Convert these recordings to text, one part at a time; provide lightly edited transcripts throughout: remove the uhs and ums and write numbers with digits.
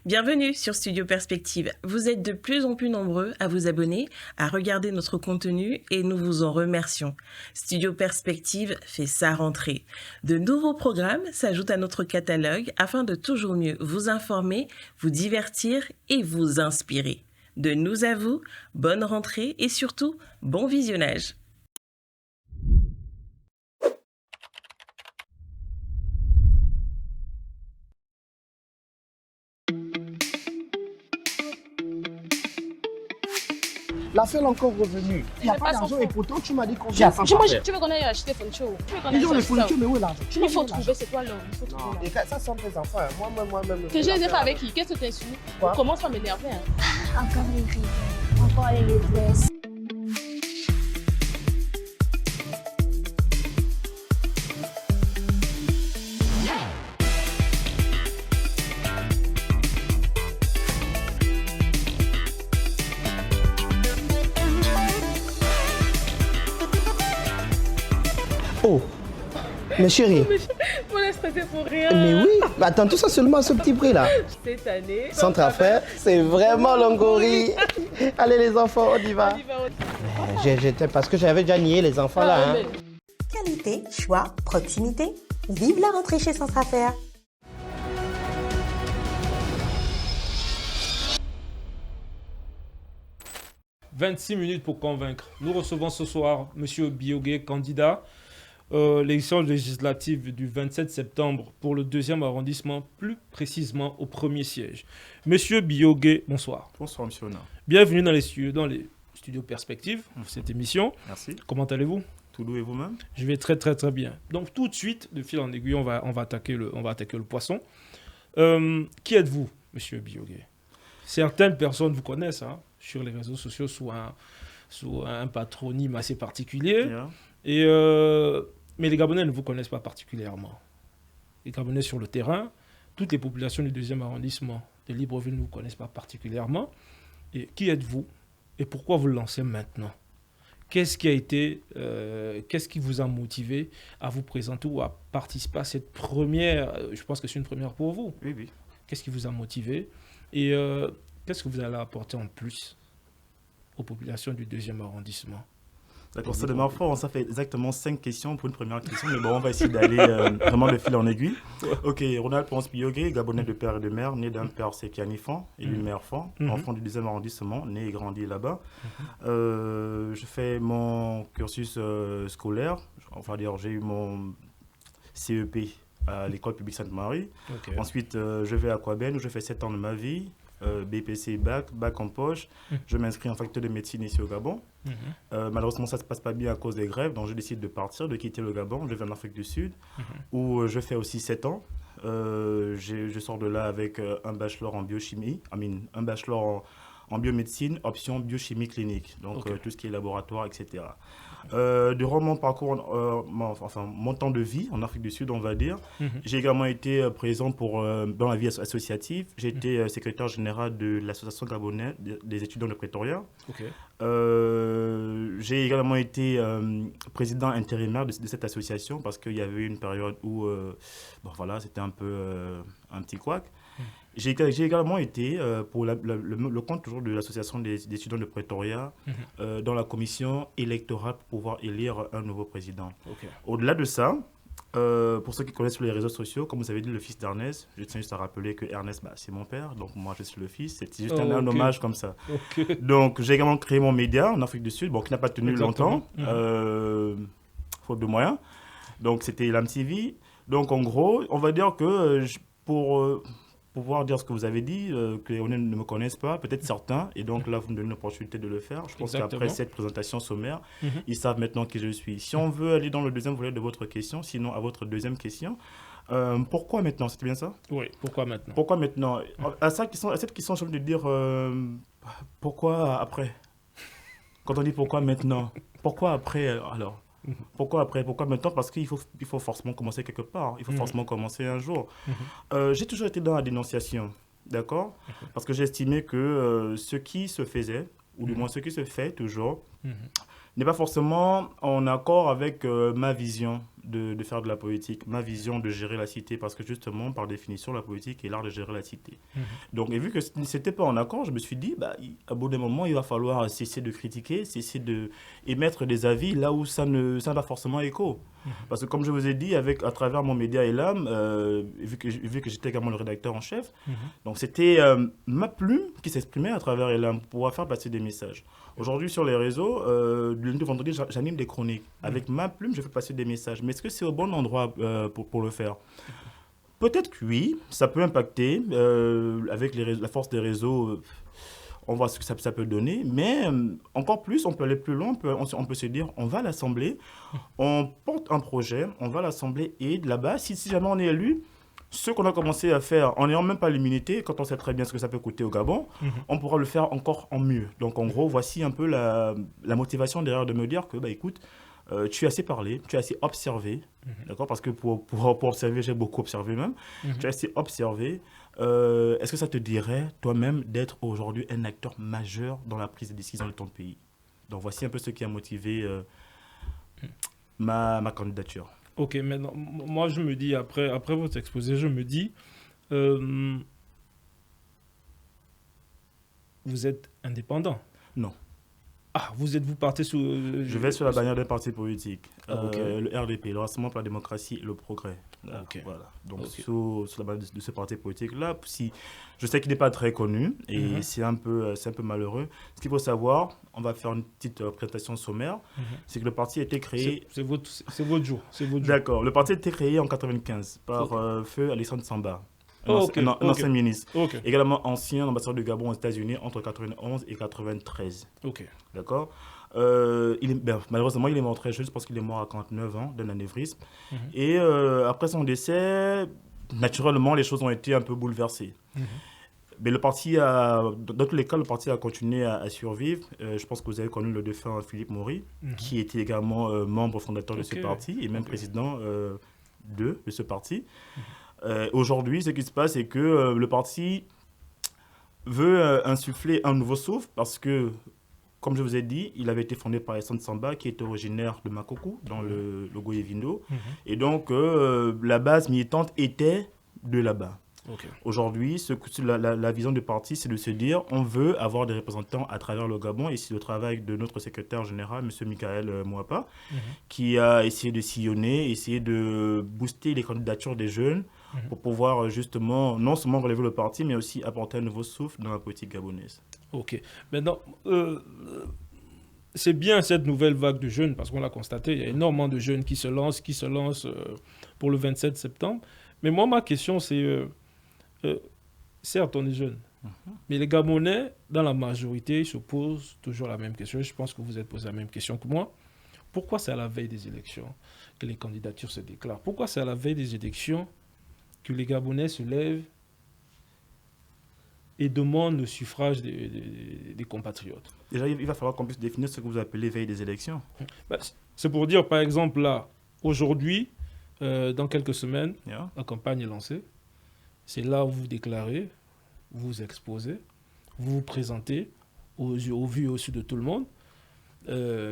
Bienvenue sur Studio Perspective. Vous êtes de plus en plus nombreux à vous abonner, à regarder notre contenu et nous vous en remercions. Studio Perspective fait sa rentrée. De nouveaux programmes s'ajoutent à notre catalogue afin de toujours mieux vous informer, vous divertir et vous inspirer. De nous à vous, bonne rentrée et surtout, bon visionnage. La seule encore revenue. Il n'y a pas d'argent et pourtant tu m'as dit qu'on vient sans faire. Tu veux qu'on aille acheter Foncho? Ils ont les fournitures, mais où est l'argent? Il faut trouver, c'est quoi l'homme? Il faut trouver. Non, et ça sont tes enfants. Moi-même. Que je les ai fait avec qui? Qu'est-ce que tu insultes? Commence à m'énerver. Encore les rivets. Encore les maîtresses. Oh, mais chérie. Pour l'instant, c'est pour rien. Mais oui, mais attends, tout ça seulement à ce petit prix là. Cette année. Centre affaires, c'est vraiment Longori. Allez les enfants, on y va. J'étais parce que j'avais déjà nié les enfants là. Hein. Qualité, choix, proximité. Vive la rentrée chez Centre Affaires. « 26 minutes pour convaincre ». Nous recevons ce soir M. Biogué, candidat l'élection législative du 27 septembre pour le 2e arrondissement, plus précisément au premier siège. Monsieur Biogué, bonsoir. Bonsoir, monsieur Ona. Bienvenue dans les studios Perspective, pour cette émission. Merci. Comment allez-vous? Tout doux et vous-même? Je vais très bien. Donc tout de suite, de fil en aiguille, on va attaquer le poisson. Qui êtes-vous, monsieur Biogué? Certaines personnes vous connaissent sur les réseaux sociaux sous un patronyme assez particulier. Yeah. Mais les Gabonais ne vous connaissent pas particulièrement. Les Gabonais sur le terrain, toutes les populations du 2e arrondissement de Libreville ne vous connaissent pas particulièrement. Et qui êtes-vous et pourquoi vous le lancez maintenant? Qu'est-ce qui vous a motivé à vous présenter ou à participer à cette première, je pense que c'est une première pour vous. Oui. Qu'est-ce qui vous a motivé et qu'est-ce que vous allez apporter en plus aux populations du 2e arrondissement? D'accord, c'est de ma foi, ça fait exactement 5 questions pour une première question, mais bon, on va essayer d'aller vraiment de fil en aiguille. Ok, Ronald Ponce Biogué, Gabonais de père et de mère, né d'un père Sépiani Fan et d'une mère Fan, enfant du 2e arrondissement, né et grandi là-bas. Je fais mon cursus scolaire, enfin dire, j'ai eu mon CEP à l'école publique Sainte-Marie. Okay. Ensuite, je vais à Kouaben où je fais 7 ans de ma vie. BPC, bac en poche. Je m'inscris en faculté de médecine ici au Gabon. Malheureusement, ça ne se passe pas bien à cause des grèves, donc je décide de partir, de quitter le Gabon. Je vais en Afrique du Sud, où je fais aussi 7 ans. Je sors de là avec un bachelor en biochimie, un bachelor en biomédecine, option biochimie clinique, donc tout ce qui est laboratoire, etc. Durant mon parcours, mon temps de vie en Afrique du Sud, on va dire, j'ai également été présent dans la vie associative. J'ai été secrétaire général de l'association gabonaise des étudiants de Pretoria. J'ai également été président intérimaire de cette association parce qu'il y avait eu une période où c'était un peu un petit couac. J'ai également été, pour le compte toujours de l'association des étudiants de Pretoria, dans la commission électorale pour pouvoir élire un nouveau président. Au-delà de ça, pour ceux qui connaissent sur les réseaux sociaux, comme vous avez dit, le fils d'Ernest, je tiens juste à rappeler que Ernest, c'est mon père, donc moi je suis le fils, c'est juste un hommage comme ça. Donc j'ai également créé mon média en Afrique du Sud, qui n'a pas tenu longtemps, faute de moyens. Donc c'était l'AMTV. Donc en gros, on va dire que pour pouvoir dire ce que vous avez dit, que les Gabonais ne me connaissent pas, peut-être certains, et donc là, vous me donnez l'opportunité de le faire. Je pense qu'après cette présentation sommaire, ils savent maintenant qui je suis. Si on veut aller dans le deuxième volet de votre question, sinon à votre deuxième question, pourquoi maintenant? C'était bien ça? Oui, pourquoi maintenant? Pourquoi maintenant? À cette question, j'ai envie de dire, pourquoi après? Quand on dit pourquoi maintenant, pourquoi après alors? Pourquoi après? Pourquoi maintenant? Parce qu'il faut forcément commencer quelque part. Il faut forcément commencer un jour. J'ai toujours été dans la dénonciation, d'accord? Parce que j'estimais que ce qui se faisait, ou du moins ce qui se fait toujours, n'est pas forcément en accord avec ma vision de faire de la politique, ma vision de gérer la cité, parce que justement, par définition, la politique est l'art de gérer la cité. Donc, et vu que ce n'était pas en accord, je me suis dit, à bout d'un moment, il va falloir cesser de critiquer, cesser d'émettre des avis là où ça n'a pas forcément écho. Parce que comme je vous ai dit, à travers mon média Elam, vu que j'étais également le rédacteur en chef, donc c'était ma plume qui s'exprimait à travers Elam pour pouvoir faire passer des messages. Aujourd'hui, sur les réseaux, du lundi au vendredi, j'anime des chroniques. Avec ma plume, je fais passer des messages. Mais est-ce que c'est au bon endroit pour le faire? Peut-être que oui, ça peut impacter. Avec la force des réseaux, on voit ce que ça peut donner. Mais encore plus, on peut aller plus loin. On peut se dire, on va à l'Assemblée, on porte un projet, on va à l'Assemblée et là-bas, si jamais on est élu, ce qu'on a commencé à faire en n'ayant même pas l'immunité, quand on sait très bien ce que ça peut coûter au Gabon, on pourra le faire encore en mieux. Donc en gros, voici un peu la motivation derrière de me dire que, écoute, tu as assez parlé, tu as assez observé, d'accord? Parce que pour observer, j'ai beaucoup observé même. Tu as assez observé. Est-ce que ça te dirait, toi-même, d'être aujourd'hui un acteur majeur dans la prise de décision de ton pays? Donc voici un peu ce qui a motivé ma candidature. Ok, maintenant, moi je me dis, après votre exposé, je me dis, vous êtes indépendant? Non. Ah, vous partez sous... je vais sur la bannière d'un parti politique, Okay. le RDP, le Rassemblement pour la démocratie et le progrès. Okay. Voilà. Donc Okay. sous la bannière de ce parti politique-là, je sais qu'il n'est pas très connu et c'est un peu malheureux. Ce qu'il faut savoir, on va faire une petite présentation sommaire, c'est que le parti a été créé... C'est votre jour. D'accord. Le parti a été créé en 1995 par Feu Alexandre Samba. Un ancien ministre. Également ancien ambassadeur du Gabon aux États-Unis entre 1991 et 1993. D'accord. Malheureusement, il est mort très jeune, je pense qu'il est mort à 49 ans d'un anévrisme. Et après son décès, naturellement, les choses ont été un peu bouleversées. Mais le parti dans tous les cas, le parti a continué à survivre. Je pense que vous avez connu le défunt Philippe Maury, qui était également membre fondateur de ce parti et même président de ce parti. Aujourd'hui, ce qui se passe, c'est que le parti veut insuffler un nouveau souffle parce que, comme je vous ai dit, il avait été fondé par Alexandre Samba, qui est originaire de Makokou, dans le Goyé-Vindo. Et donc, la base militante était de là-bas. Aujourd'hui, la vision du parti, c'est de se dire on veut avoir des représentants à travers le Gabon. Et c'est le travail de notre secrétaire général, M. Michael Mouapa, qui a essayé de sillonner, essayer de booster les candidatures des jeunes pour pouvoir justement non seulement relever le parti, mais aussi apporter un nouveau souffle dans la politique gabonaise. Ok. Maintenant, c'est bien cette nouvelle vague de jeunes, parce qu'on l'a constaté, il y a énormément de jeunes qui se lancent pour le 27 septembre. Mais moi, ma question, c'est... certes, on est jeunes, mais les Gabonais, dans la majorité, se posent toujours la même question. Je pense que vous êtes posé la même question que moi. Pourquoi c'est à la veille des élections que les candidatures se déclarent? Pourquoi c'est à la veille des élections que les Gabonais se lèvent et demandent le suffrage des compatriotes? Déjà, il va falloir qu'on puisse définir ce que vous appelez veille des élections. C'est pour dire, par exemple, là, aujourd'hui, dans quelques semaines, la campagne est lancée. C'est là où vous déclarez, vous vous exposez, vous vous présentez au vu et au su de tout le monde.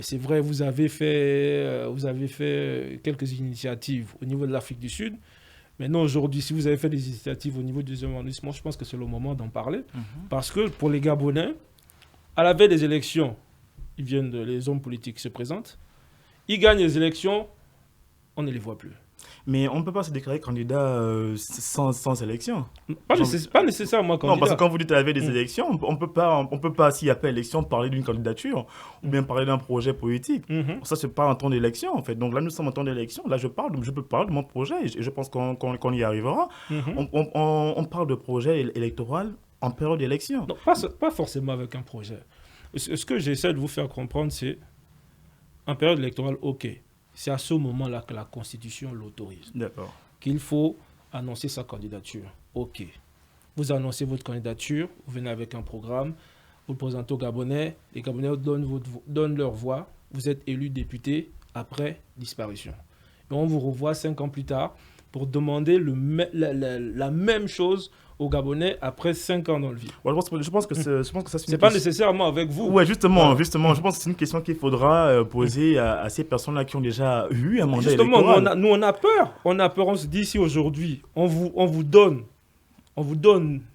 C'est vrai, vous avez fait quelques initiatives au niveau de l'Afrique du Sud. Maintenant, aujourd'hui, si vous avez fait des initiatives au niveau du deuxième arrondissement, je pense que c'est le moment d'en parler. Parce que pour les Gabonais, à la veille des élections, les hommes politiques se présentent. Ils gagnent les élections, on ne les voit plus. Mais on ne peut pas se déclarer candidat sans élection. Pas nécessairement candidat. Non, parce que quand vous dites à la veille des élections, on peut pas s'il n'y a pas élection, parler d'une candidature ou bien parler d'un projet politique. Ça, c'est pas un temps d'élection, en fait. Donc là, nous sommes en temps d'élection. Là, je peux parler de mon projet et je pense qu'on y arrivera. On parle de projet électoral en période d'élection. Non, pas forcément avec un projet. Ce que j'essaie de vous faire comprendre, c'est en période électorale, ok. C'est à ce moment-là que la Constitution l'autorise. D'accord. Qu'il faut annoncer sa candidature. Ok. Vous annoncez votre candidature, vous venez avec un programme, vous le présentez aux Gabonais, les Gabonais donnent leur voix, vous êtes élu député après disparition. Et on vous revoit 5 ans plus tard pour demander la même chose aux Gabonais après 5 ans dans le vide? Ouais, je pense que ça c'est pas nécessairement avec vous. Ouais, justement, je pense que c'est une question qu'il faudra poser à ces personnes-là qui ont déjà eu un mandat électoral. Nous, on a peur. On se dit, si aujourd'hui, on vous donne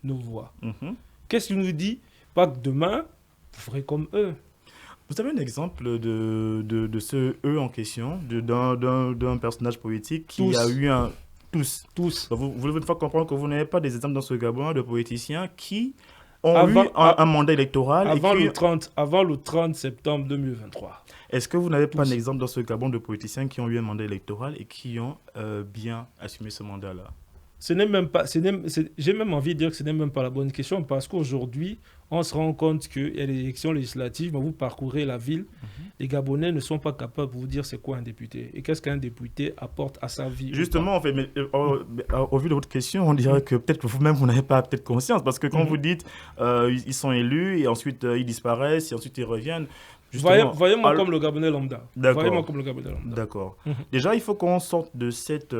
nos voix, qu'est-ce qu'il nous dit? Pas que demain, vous ferez comme eux. Vous avez un exemple de ce « eux » en question, d'un personnage politique qui a eu un... Tous. Donc vous devez une fois comprendre que vous n'avez pas des exemples dans ce Gabon de politiciens qui ont eu un mandat électoral. Avant le 30 septembre 2023. Est-ce que vous n'avez pas un exemple dans ce Gabon de politiciens qui ont eu un mandat électoral et qui ont bien assumé ce mandat-là? J'ai même envie de dire que ce n'est même pas la bonne question, parce qu'aujourd'hui, on se rend compte qu'il y a des élections législatives, mais vous parcourez la ville, les Gabonais ne sont pas capables de vous dire c'est quoi un député et qu'est-ce qu'un député apporte à sa vie. Justement, en fait, mais, au vu de votre question, on dirait que peut-être que vous-même, vous n'avez pas peut-être conscience, parce que quand vous dites ils sont élus et ensuite ils disparaissent et ensuite ils reviennent. Voyez-moi comme le Gabonais lambda. Voyez-moi comme le Gabonais lambda. D'accord. Déjà, il faut qu'on sorte de cette...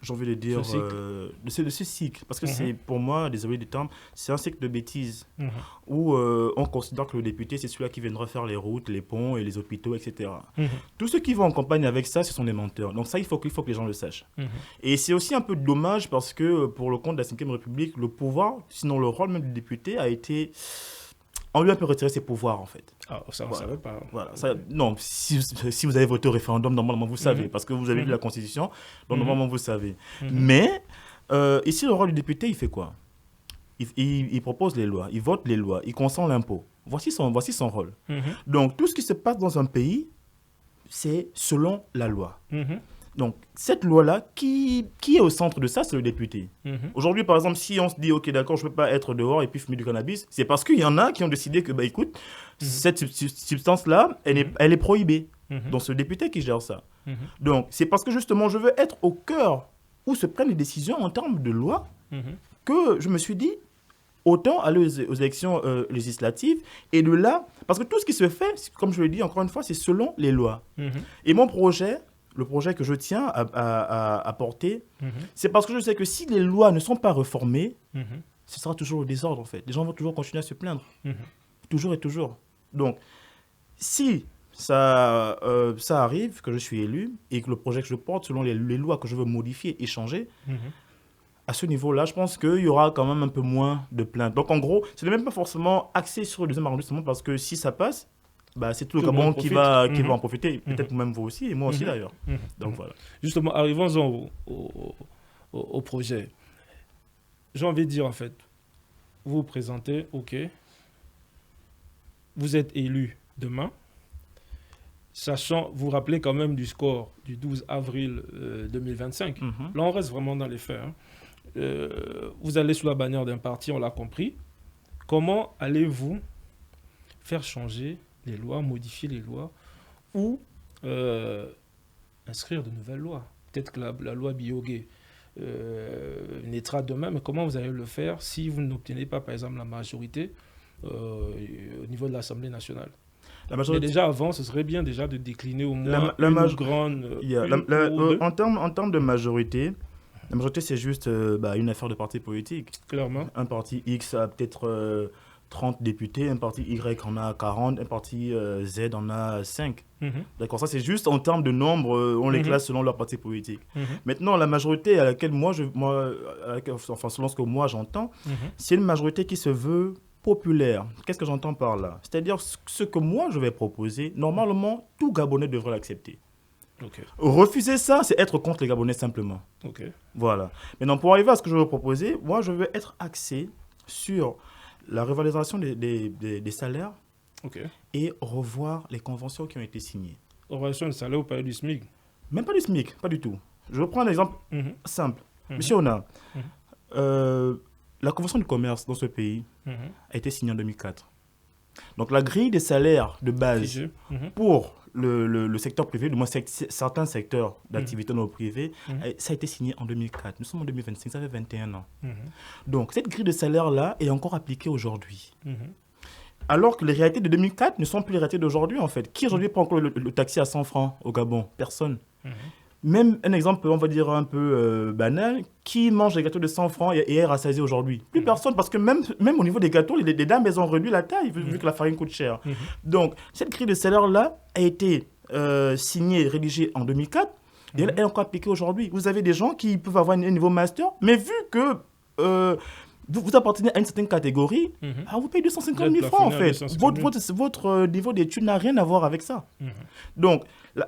j'ai envie de dire, de ce cycle. Parce que c'est, pour moi, désolé du terme, c'est un cycle de bêtises où on considère que le député, c'est celui-là qui viendra faire les routes, les ponts et les hôpitaux, etc. Tous ceux qui vont en campagne avec ça, ce sont des menteurs. Donc ça, il faut que les gens le sachent. Et c'est aussi un peu dommage parce que, pour le compte de la 5e République, le pouvoir, sinon le rôle même du député, a été... On lui a un peu retiré ses pouvoirs, en fait. Ah, ça, on ne savait pas. Voilà. Ça, non, si vous avez voté au référendum, normalement, vous savez, parce que vous avez lu la Constitution, donc normalement, vous savez. Mais, ici, le rôle du député, il fait quoi? Il propose les lois, il vote les lois, il consent l'impôt. Voici son rôle. Donc, tout ce qui se passe dans un pays, c'est selon la loi. Donc, cette loi-là, qui est au centre de ça, c'est le député. Aujourd'hui, par exemple, si on se dit, OK, d'accord, je ne peux pas être dehors et puis fumer du cannabis, c'est parce qu'il y en a qui ont décidé que, bah, écoute, cette substance-là, elle est prohibée. Donc, c'est le député qui gère ça. Donc, c'est parce que, justement, je veux être au cœur où se prennent les décisions en termes de loi que je me suis dit, autant aller aux élections législatives et de là, parce que tout ce qui se fait, comme je le dis encore une fois, c'est selon les lois. Et mon projet... Le projet que je tiens à porter, c'est parce que je sais que si les lois ne sont pas réformées, ce sera toujours le désordre, en fait. Les gens vont toujours continuer à se plaindre. Toujours et toujours. Donc, si ça arrive, que je suis élu, et que le projet que je porte, selon les lois que je veux modifier et changer, à ce niveau-là, je pense qu'il y aura quand même un peu moins de plaintes. Donc, en gros, ce n'est même pas forcément axé sur le deuxième arrondissement, parce que si ça passe, bah, c'est tout le Gabon qui va en profiter, peut-être même vous aussi, et moi aussi d'ailleurs. Donc voilà. Justement, arrivons-en au projet. J'ai envie de dire, en fait, vous vous présentez, OK, vous êtes élu demain, sachant, vous vous rappelez quand même du score du 12 avril 2025. Là, on reste vraiment dans les faits. Vous allez sous la bannière d'un parti, on l'a compris. Comment allez-vous faire changer les lois, modifier les lois ou inscrire de nouvelles lois? Peut-être que la loi Biogé naîtra demain, mais comment vous allez le faire si vous n'obtenez pas, par exemple, la majorité au niveau de l'Assemblée nationale? Mais déjà avant, ce serait bien déjà de décliner au moins une grande... En termes de majorité, la majorité c'est juste une affaire de parti politique. Clairement. Un parti X a peut-être 30 députés, un parti Y en a 40, un parti Z en a 5. D'accord, ça c'est juste en termes de nombre, on les classe selon leur parti politique. Maintenant, la majorité à laquelle selon ce que moi j'entends, c'est une majorité qui se veut populaire. Qu'est-ce que j'entends par là? C'est-à-dire ce que moi je vais proposer, normalement, tout Gabonais devrait l'accepter. Refuser ça, c'est être contre les Gabonais simplement. Voilà. Maintenant, pour arriver à ce que je veux proposer, moi je veux être axé sur la revalorisation des salaires et revoir les conventions qui ont été signées. Revalorisation des salaires au palais du SMIC? Même pas du SMIC, pas du tout. Je vais prendre un exemple simple. Monsieur Ona, la convention du commerce dans ce pays a été signée en 2004. Donc la grille des salaires de base pour le secteur privé, du moins certains secteurs d'activité non privée, ça a été signé en 2004. Nous sommes en 2025, ça fait 21 ans. Donc cette grille de salaire-là est encore appliquée aujourd'hui. Alors que les réalités de 2004 ne sont plus les réalités d'aujourd'hui en fait. Qui aujourd'hui prend encore le taxi à 100 francs au Gabon? Personne. Même un exemple, on va dire un peu banal, qui mange des gâteaux de 100 francs et est rassasié aujourd'hui? Plus personne, parce que même au niveau des gâteaux, les dames, elles ont réduit la taille vu que la farine coûte cher. Donc, cette grille de salaire-là a été signée, rédigée en 2004, et elle est encore appliquée aujourd'hui. Vous avez des gens qui peuvent avoir un niveau master, mais vu que vous appartenez à une certaine catégorie, vous payez 250 000 francs en fait. Votre niveau d'études n'a rien à voir avec ça. Donc,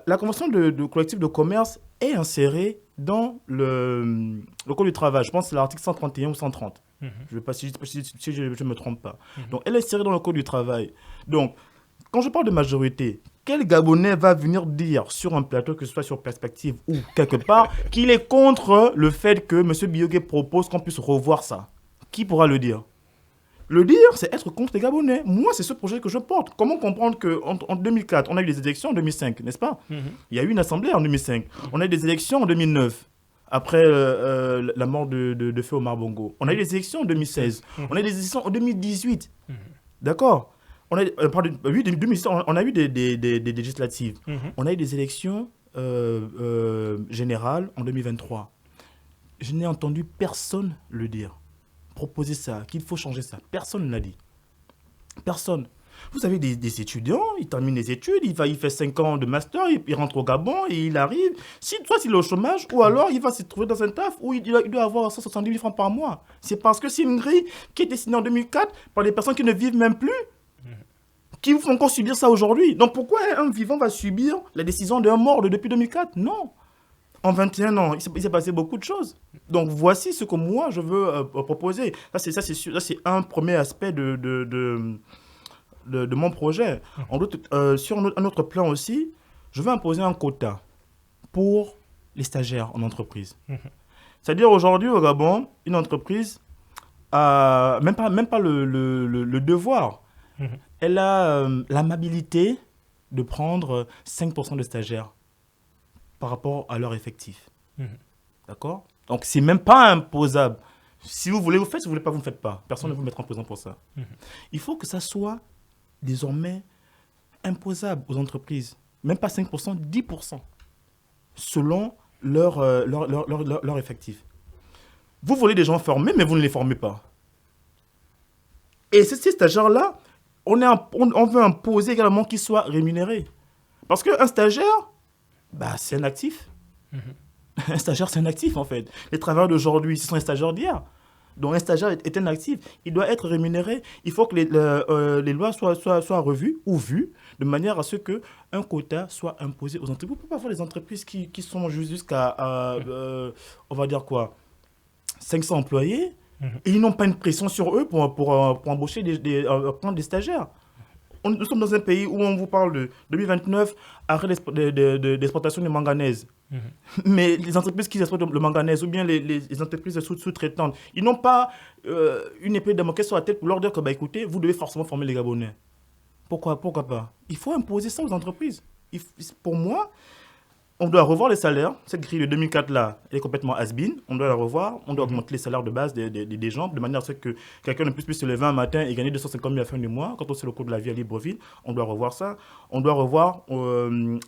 la convention de collectif de commerce est insérée dans le Code du travail. Je pense que c'est l'article 131 ou 130. Je ne sais pas si je ne me trompe pas. Donc, elle est insérée dans le Code du travail. Donc, quand je parle de majorité, quel Gabonais va venir dire sur un plateau, que ce soit sur Perspective ou quelque part, qu'il est contre le fait que M. Biogé propose qu'on puisse revoir ça? Qui pourra le dire? Le dire, c'est être contre les Gabonais. Moi, c'est ce projet que je porte. Comment comprendre qu'en 2004, on a eu des élections en 2005, n'est-ce pas? Il y a eu une assemblée en 2005. On a eu des élections en 2009, après la mort de Feu Omar Bongo. On a eu des élections en 2016. On a eu des élections en 2018. D'accord? On a, oui, 2018, on a eu des législatives. On a eu des élections générales en 2023. Je n'ai entendu personne le dire. Proposer ça, qu'il faut changer ça. Personne ne l'a dit. Personne. Vous avez des étudiants, ils terminent les études, il fait 5 ans de master, il rentre au Gabon et il arrive. Soit s'il est au chômage, ou alors il va se trouver dans un taf où il doit avoir 170 000 francs par mois. C'est parce que c'est une grille qui est dessinée en 2004 par des personnes qui ne vivent même plus, qui vous font encore subir ça aujourd'hui. Donc pourquoi un vivant va subir la décision d'un mort depuis 2004? Non. En 21 ans, il s'est passé beaucoup de choses. Donc, voici ce que moi, je veux proposer. Ça, c'est un premier aspect de mon projet. Sur un autre plan aussi, je veux imposer un quota pour les stagiaires en entreprise. C'est-à-dire, aujourd'hui, au Gabon, une entreprise a même pas le devoir. Elle a l'amabilité de prendre 5% de stagiaires par rapport à leur effectif. D'accord? Donc, c'est même pas imposable. Si vous voulez, vous faites. Si vous voulez pas, vous ne faites pas. Personne ne vous mettra en prison pour ça. Il faut que ça soit désormais imposable aux entreprises. Même pas 5%, 10%. Selon leur effectif. Vous voulez des gens formés, mais vous ne les formez pas. Et ces stagiaires-là, on veut imposer également qu'ils soient rémunérés. Parce qu'un stagiaire, c'est un actif. Un stagiaire, c'est un actif, en fait. Les travailleurs d'aujourd'hui, ce sont les stagiaires d'hier. Donc, un stagiaire est un actif. Il doit être rémunéré. Il faut que les lois soient revues ou vues de manière à ce qu'un quota soit imposé aux entreprises. Vous ne pouvez pas avoir des entreprises qui sont jusqu'à, on va dire quoi, 500 employés, et ils n'ont pas une pression sur eux pour embaucher, prendre des stagiaires. Nous sommes dans un pays où on vous parle de 2029, arrêt d'exportation de manganèse. Mais les entreprises qui exportent le manganèse ou bien les entreprises sous-traitantes, ils n'ont pas une épée de Damoclès sur la tête pour leur dire que, écoutez, vous devez forcément former les Gabonais. Pourquoi pas? Il faut imposer ça aux entreprises. Pour moi, on doit revoir les salaires. Cette grille de 2004-là, elle est complètement has-been. On doit la revoir. On doit augmenter les salaires de base des gens, de manière à ce que quelqu'un ne puisse se lever un matin et gagner 250 000 à la fin du mois. Quand on sait le coût de la vie à Libreville, on doit revoir ça. On doit revoir,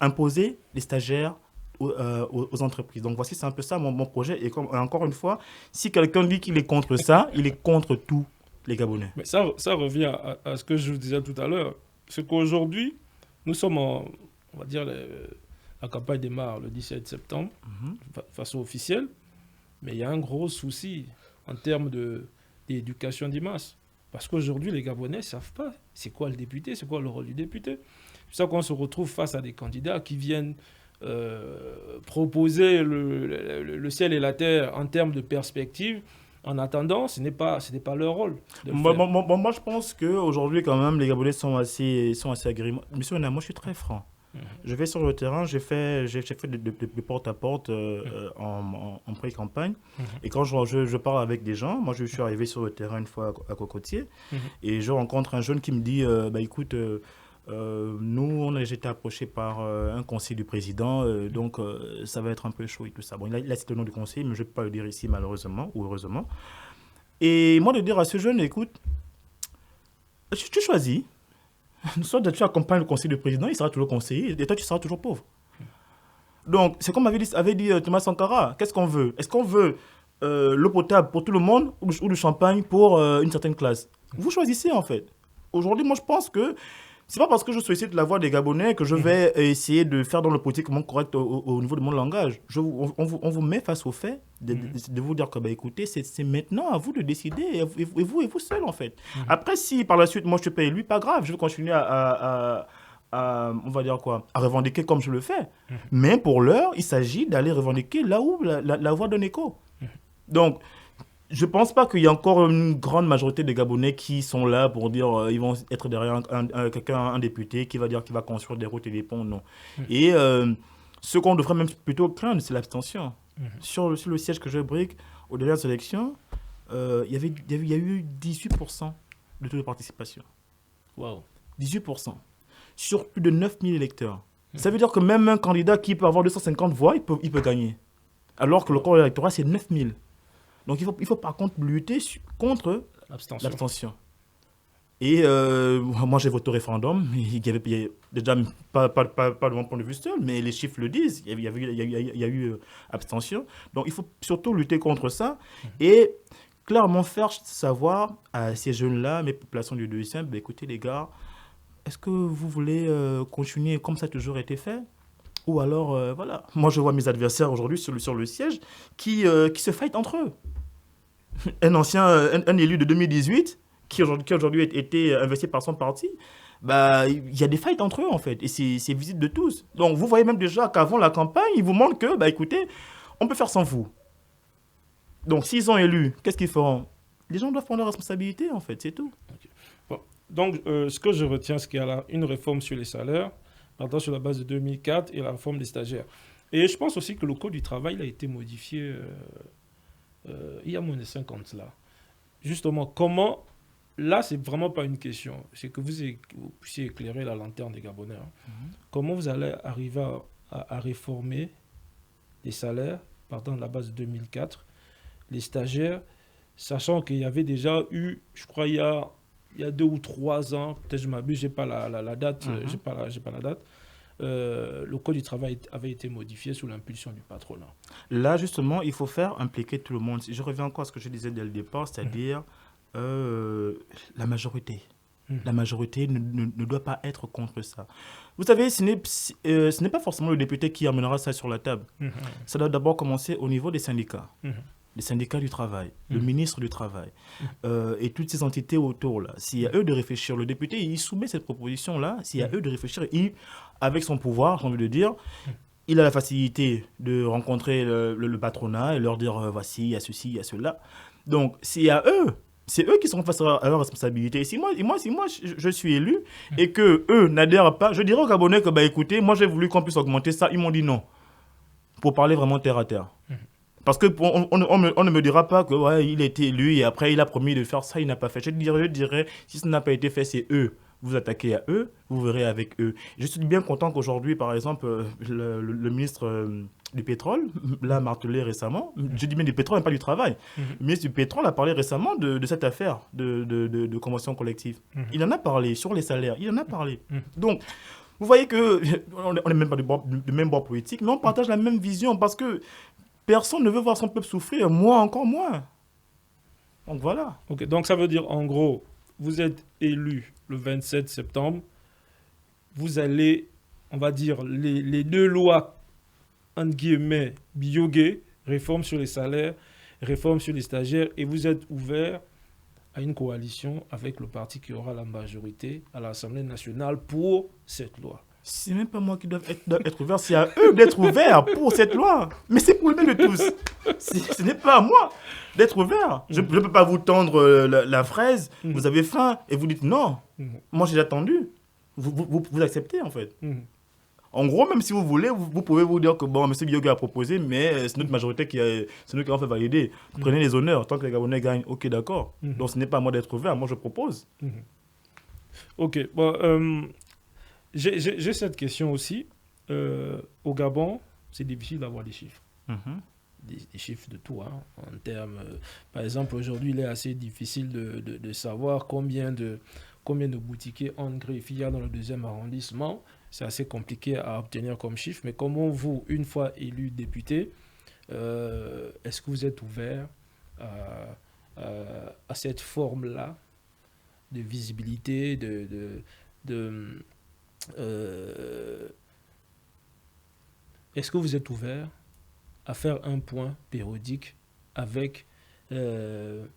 imposer les stagiaires aux entreprises. Donc voici, c'est un peu ça mon projet. Et encore une fois, si quelqu'un dit qu'il est contre ça, il est contre tous les Gabonais. Mais ça revient à ce que je vous disais tout à l'heure. C'est qu'aujourd'hui, nous sommes on va dire, la campagne démarre le 17 septembre, de façon officielle, mais il y a un gros souci en termes d'éducation des masses. Parce qu'aujourd'hui, les Gabonais ne savent pas c'est quoi le député, c'est quoi le rôle du député. C'est ça qu'on se retrouve face à des candidats qui viennent proposer le ciel et la terre en termes de perspective. En attendant, ce n'est pas leur rôle. Moi, je pense qu'aujourd'hui, quand même, les Gabonais sont assez agréables. Monsieur Nana, moi, je suis très franc. Je vais sur le terrain, j'ai fait des porte-à-porte en pré-campagne. Et quand je parle avec des gens, moi je suis arrivé sur le terrain une fois à Cocotier, et je rencontre un jeune qui me dit écoute, nous on a été approchés par un conseiller du président, donc ça va être un peu chaud et tout ça. Bon, il a cité le nom du conseiller, mais je ne peux pas le dire ici malheureusement ou heureusement. Et moi de dire à ce jeune, écoute, tu choisis. Soit tu accompagnes le conseiller du président, il sera toujours conseiller, et toi, tu seras toujours pauvre. Donc, c'est comme avait dit Thomas Sankara. Qu'est-ce qu'on veut? Est-ce qu'on veut l'eau potable pour tout le monde ou du champagne pour une certaine classe? Vous choisissez, en fait. Aujourd'hui, moi, je pense que c'est pas parce que je sollicite la voix des Gabonais que je vais essayer de faire dans le politiquement correct au niveau de mon langage. On vous met face au fait de vous dire que, bah, écoutez, c'est maintenant à vous de décider, et vous seul, en fait. Après, si par la suite, moi, je suis pas élu, pas grave, je vais continuer on va dire quoi, à revendiquer comme je le fais. Mais pour l'heure, il s'agit d'aller revendiquer là où la voix donne écho. Donc, je ne pense pas qu'il y ait encore une grande majorité de Gabonais qui sont là pour dire ils vont être derrière un député qui va dire qu'il va construire des routes et des ponts, non. Et ce qu'on devrait même plutôt craindre, c'est l'abstention. Sur le siège que je brique, aux dernières élections, il y a eu 18% de taux de participation. Wow. 18%. Sur plus de 9000 électeurs. Ça veut dire que même un candidat qui peut avoir 250 voix, il peut gagner. Alors que le corps électoral, c'est 9000. Donc il faut par contre lutter contre l'abstention. Et moi j'ai voté au référendum, il y avait déjà pas de mon point de vue seul, mais les chiffres le disent, il y a eu abstention. Donc il faut surtout lutter contre ça et clairement faire savoir à ces jeunes-là, mes populations du deuxième, bah, écoutez les gars, est-ce que vous voulez continuer comme ça a toujours été fait? Ou alors, voilà, moi je vois mes adversaires aujourd'hui sur le siège qui se fightent entre eux. Un élu de 2018 qui aujourd'hui a été investi par son parti, bah, il y a des fights entre eux en fait, et c'est visible de tous. Donc vous voyez même déjà qu'avant la campagne, ils vous montrent que, bah écoutez, on peut faire sans vous. Donc s'ils sont élus, qu'est-ce qu'ils feront? Les gens doivent prendre leurs responsabilités en fait, c'est tout. Okay. Bon. Donc ce que je retiens, c'est qu'il y a une réforme sur les salaires, partant sur la base de 2004 et la réforme des stagiaires. Et je pense aussi que le code du travail a été modifié il y a moins de 5 ans de cela. Justement, comment, là c'est vraiment pas une question, c'est que vous puissiez éclairer la lanterne des Gabonais. Comment vous allez arriver à réformer les salaires partant de la base de 2004, les stagiaires, sachant qu'il y avait déjà eu, je crois il y a 2 ou 3 ans, peut-être je m'abuse, j'ai pas la date, j'ai pas la date. Le code du travail avait été modifié sous l'impulsion du patronat. Là, justement, il faut faire impliquer tout le monde. Je reviens encore à ce que je disais dès le départ, c'est-à-dire la majorité. La majorité ne doit pas être contre ça. Vous savez, ce n'est pas forcément le député qui amènera ça sur la table. Ça doit d'abord commencer au niveau des syndicats. Les syndicats du travail, le ministre du Travail et toutes ces entités autour là. S'il y a eux de réfléchir, le député, il soumet cette proposition-là, s'il y a eux de réfléchir, avec son pouvoir, j'ai envie de dire, il a la facilité de rencontrer le patronat et leur dire voici, il y a ceci, il y a cela. Donc, s'il y a eux, c'est eux qui seront face à leurs responsabilités. Et si moi je suis élu et que eux n'adhèrent pas, je dirais aux Gabonais que, bah écoutez, moi j'ai voulu qu'on puisse augmenter ça, ils m'ont dit non. Pour parler vraiment terre à terre. Parce qu'on ne me dira pas que ouais, il a été élu et après il a promis de faire ça, il n'a pas fait. Je dirais, si ça n'a pas été fait, c'est eux. Vous attaquez à eux, vous verrez avec eux. Je suis bien content qu'aujourd'hui, par exemple, le ministre du pétrole l'a martelé récemment. Je dis bien du pétrole et pas du travail. Le ministre du pétrole a parlé récemment de cette affaire de convention collective. Il en a parlé sur les salaires, il en a parlé. Donc, vous voyez qu'on n'est même pas du même bord politique, mais on partage la même vision parce que personne ne veut voir son peuple souffrir, moi encore moins. Donc voilà. Ok, donc ça veut dire en gros, vous êtes élu le 27 septembre, vous allez, on va dire, les 2 lois, entre guillemets, Biogé, réforme sur les salaires, réforme sur les stagiaires, et vous êtes ouvert à une coalition avec le parti qui aura la majorité à l'Assemblée nationale pour cette loi. C'est même pas moi qui dois être ouvert, c'est à eux d'être ouverts pour cette loi. Mais c'est pour le bien de tous. Ce n'est pas à moi d'être ouvert. Je ne peux pas vous tendre la fraise, vous avez faim, et vous dites non. Moi, j'ai attendu. Vous acceptez, en fait. En gros, même si vous voulez, vous pouvez vous dire que bon, M. Biogé a proposé, mais c'est notre majorité c'est nous qui avons fait valider. Prenez les honneurs, tant que les Gabonais gagnent, ok, d'accord. Donc, ce n'est pas à moi d'être ouvert, moi, je propose. Ok, bon... J'ai cette question aussi. Au Gabon, c'est difficile d'avoir des chiffres. Des chiffres de tout. Hein, en termes, par exemple, aujourd'hui, il est assez difficile de savoir combien de boutiquiers en greffe il y a dans le 2e arrondissement. c'est assez compliqué à obtenir comme chiffre. Mais comment vous, une fois élu député, est-ce que vous êtes ouvert à cette forme-là de visibilité, est-ce que vous êtes ouvert à faire un point périodique avec les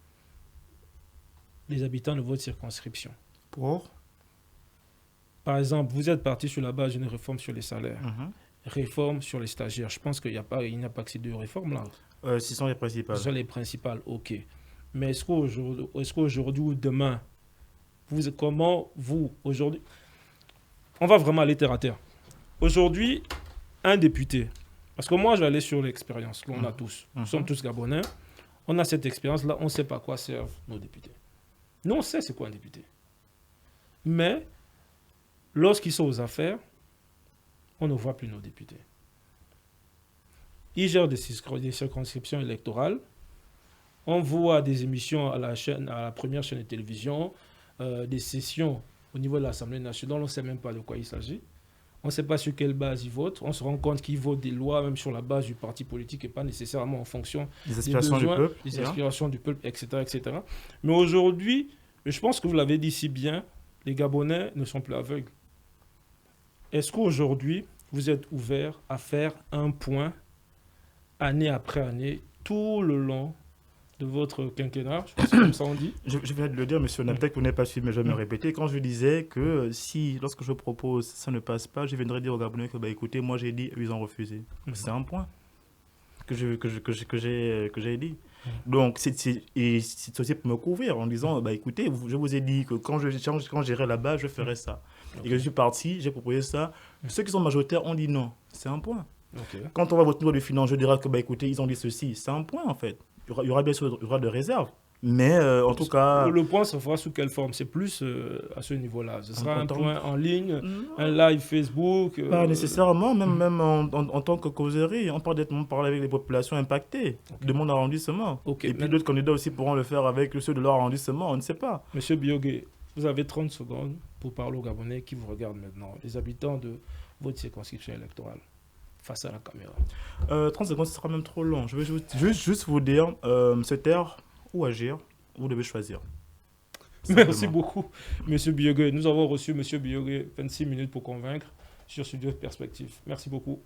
habitants de votre circonscription? Pour Par exemple, vous êtes parti sur la base d'une réforme sur les salaires, réforme sur les stagiaires. Je pense qu'il n'y a pas que ces deux réformes-là. Ce sont les principales. Ce sont les principales, ok. Mais est-ce qu'aujourd'hui ou demain, comment vous, aujourd'hui, on va vraiment aller terre à terre. Aujourd'hui, un député, parce que moi, je vais aller sur l'expérience qu'on a tous. Nous sommes tous Gabonais. On a cette expérience-là, on ne sait pas à quoi servent nos députés. Nous, on sait c'est quoi un député. Mais, lorsqu'ils sont aux affaires, on ne voit plus nos députés. Ils gèrent des circonscriptions électorales. On voit des émissions à la première chaîne de télévision, des sessions au niveau de l'Assemblée nationale. On ne sait même pas de quoi il s'agit. On ne sait pas sur quelle base ils votent. On se rend compte qu'ils votent des lois même sur la base du parti politique et pas nécessairement en fonction des aspirations du peuple. Des aspirations du peuple, etc., etc. Mais aujourd'hui, je pense que vous l'avez dit si bien, les Gabonais ne sont plus aveugles. Est-ce qu'aujourd'hui, vous êtes ouvert à faire un point année après année, tout le long de votre quinquennat, je pense que comme ça on dit. Je viens de le dire, monsieur, peut-être que vous n'avez pas suivi, mais je vais me répéter. Quand je disais que si, lorsque je propose, ça ne passe pas, je viendrais dire aux Gabonais que, écoutez, moi j'ai dit, ils ont refusé. C'est un point que j'ai dit. Donc, c'est aussi pour me couvrir en disant, écoutez, je vous ai dit que quand j'irai là-bas, je ferai ça. Et que je suis parti, j'ai proposé ça. Ceux qui sont majoritaires ont dit non. C'est un point. Quand on va voter le finance, je dirai que, écoutez, ils ont dit ceci. C'est un point, en fait. Il y aura bien sûr de réserve. Mais en tout cas... Le point, ça fera sous quelle forme? C'est plus à ce niveau-là. Ce sera un point en ligne, un live Facebook. Pas nécessairement, même en tant que causerie. On parle avec les populations impactées de mon arrondissement. Et puis d'autres candidats aussi pourront le faire avec ceux de leur arrondissement. On ne sait pas. Monsieur Biogué, vous avez 30 secondes pour parler aux Gabonais qui vous regardent maintenant, les habitants de votre circonscription électorale, face à la caméra. 30 secondes, ce sera même trop long. Je vais juste vous dire, se taire ou agir, vous devez choisir. Merci beaucoup, Monsieur Biogué. Nous avons reçu Monsieur Biogué 26 minutes pour convaincre sur Studio Perspective. Merci beaucoup.